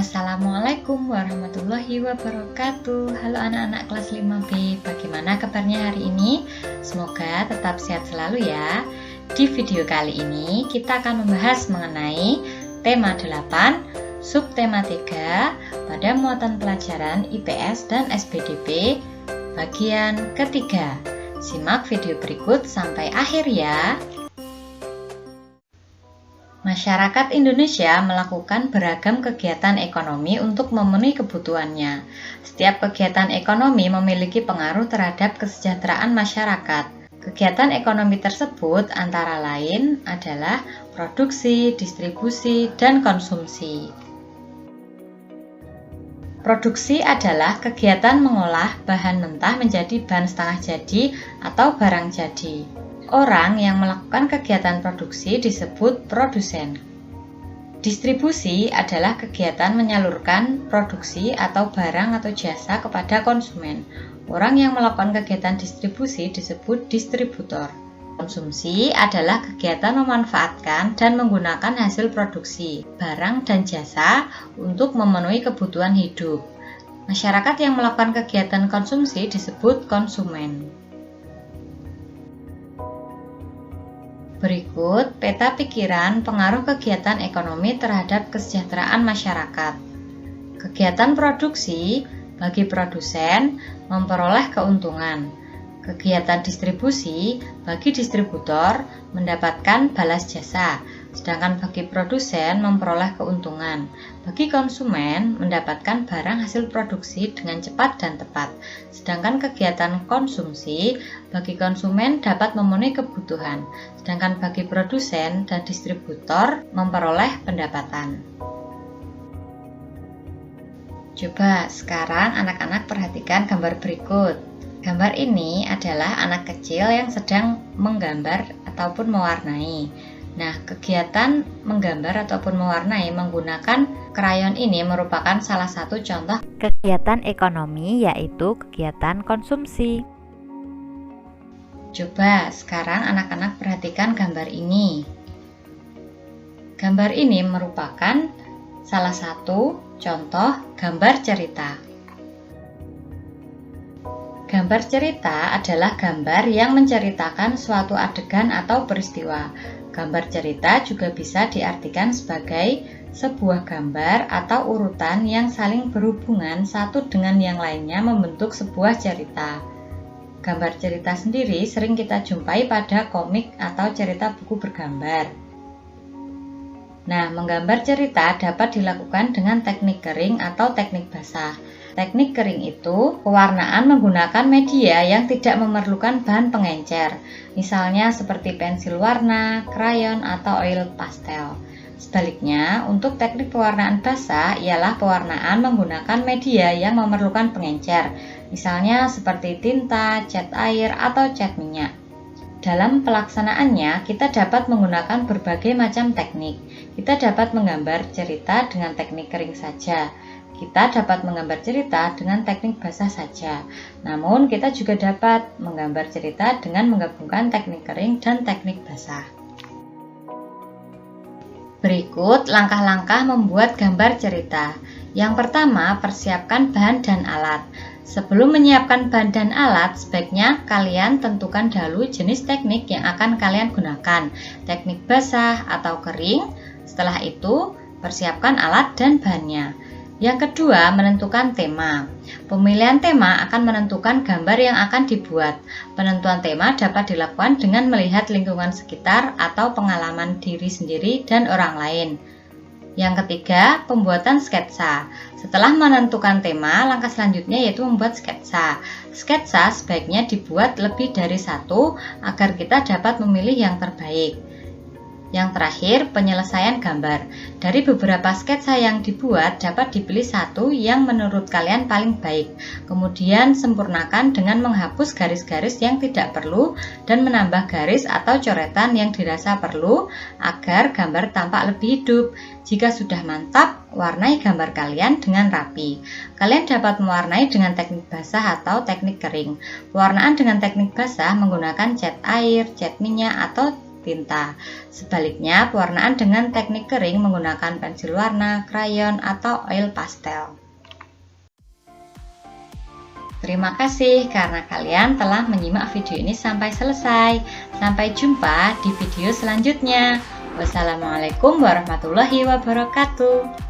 Assalamualaikum warahmatullahi wabarakatuh. Halo anak-anak kelas 5B, bagaimana kabarnya hari ini? Semoga tetap sehat selalu ya. Di video kali ini kita akan membahas mengenai tema 8, subtema 3 pada muatan pelajaran IPS dan SPDB bagian ketiga. Simak video berikut sampai akhir ya. Masyarakat Indonesia melakukan beragam kegiatan ekonomi untuk memenuhi kebutuhannya. Setiap kegiatan ekonomi memiliki pengaruh terhadap kesejahteraan masyarakat. Kegiatan ekonomi tersebut antara lain adalah produksi, distribusi, dan konsumsi. Produksi adalah kegiatan mengolah bahan mentah menjadi bahan setengah jadi atau barang jadi. Orang yang melakukan kegiatan produksi disebut produsen. Distribusi adalah kegiatan menyalurkan produksi atau barang atau jasa kepada konsumen. Orang yang melakukan kegiatan distribusi disebut distributor. Konsumsi adalah kegiatan memanfaatkan dan menggunakan hasil produksi, barang dan jasa untuk memenuhi kebutuhan hidup. Masyarakat yang melakukan kegiatan konsumsi disebut konsumen. Berikut peta pikiran pengaruh kegiatan ekonomi terhadap kesejahteraan masyarakat. Kegiatan produksi bagi produsen memperoleh keuntungan. Kegiatan distribusi bagi distributor mendapatkan balas jasa, sedangkan bagi produsen memperoleh keuntungan. Bagi konsumen mendapatkan barang hasil produksi dengan cepat dan tepat. Sedangkan kegiatan konsumsi bagi konsumen dapat memenuhi kebutuhan, sedangkan bagi produsen dan distributor memperoleh pendapatan. Coba sekarang anak-anak perhatikan gambar berikut. Gambar ini adalah anak kecil yang sedang menggambar ataupun mewarnai. Nah, kegiatan menggambar ataupun mewarnai menggunakan krayon ini merupakan salah satu contoh kegiatan ekonomi, yaitu kegiatan konsumsi. Coba sekarang anak-anak perhatikan gambar ini. Gambar ini merupakan salah satu contoh gambar cerita. Gambar cerita adalah gambar yang menceritakan suatu adegan atau peristiwa. Gambar cerita juga bisa diartikan sebagai sebuah gambar atau urutan yang saling berhubungan satu dengan yang lainnya membentuk sebuah cerita. Gambar cerita sendiri sering kita jumpai pada komik atau cerita buku bergambar. Nah, menggambar cerita dapat dilakukan dengan teknik kering atau teknik basah. Teknik kering itu pewarnaan menggunakan media yang tidak memerlukan bahan pengencer, misalnya seperti pensil warna, krayon, atau oil pastel. Sebaliknya, untuk teknik pewarnaan basah ialah pewarnaan menggunakan media yang memerlukan pengencer, misalnya seperti tinta, cat air, atau cat minyak. Dalam pelaksanaannya, kita dapat menggunakan berbagai macam teknik. Kita dapat menggambar cerita dengan teknik kering saja. Kita dapat menggambar cerita dengan teknik basah saja. Namun, kita juga dapat menggambar cerita dengan menggabungkan teknik kering dan teknik basah. Berikut langkah-langkah membuat gambar cerita. Yang pertama, persiapkan bahan dan alat. Sebelum menyiapkan bahan dan alat, sebaiknya kalian tentukan dahulu jenis teknik yang akan kalian gunakan, teknik basah atau kering. Setelah itu, persiapkan alat dan bahannya. Yang kedua, menentukan tema. Pemilihan tema akan menentukan gambar yang akan dibuat. Penentuan tema dapat dilakukan dengan melihat lingkungan sekitar atau pengalaman diri sendiri dan orang lain. Yang ketiga, pembuatan sketsa. Setelah menentukan tema, langkah selanjutnya yaitu membuat sketsa. Sketsa sebaiknya dibuat lebih dari satu agar kita dapat memilih yang terbaik. Yang terakhir, penyelesaian gambar. Dari beberapa sketsa yang dibuat, dapat dipilih satu yang menurut kalian paling baik. Kemudian sempurnakan dengan menghapus garis-garis yang tidak perlu dan menambah garis atau coretan yang dirasa perlu agar gambar tampak lebih hidup. Jika sudah mantap, warnai gambar kalian dengan rapi. Kalian dapat mewarnai dengan teknik basah atau teknik kering. Pewarnaan dengan teknik basah menggunakan cat air, cat minyak, atau tinta. Sebaliknya, pewarnaan dengan teknik kering menggunakan pensil warna, krayon, atau oil pastel. Terima kasih karena kalian telah menyimak video ini sampai selesai. Sampai jumpa di video selanjutnya. Wassalamualaikum warahmatullahi wabarakatuh.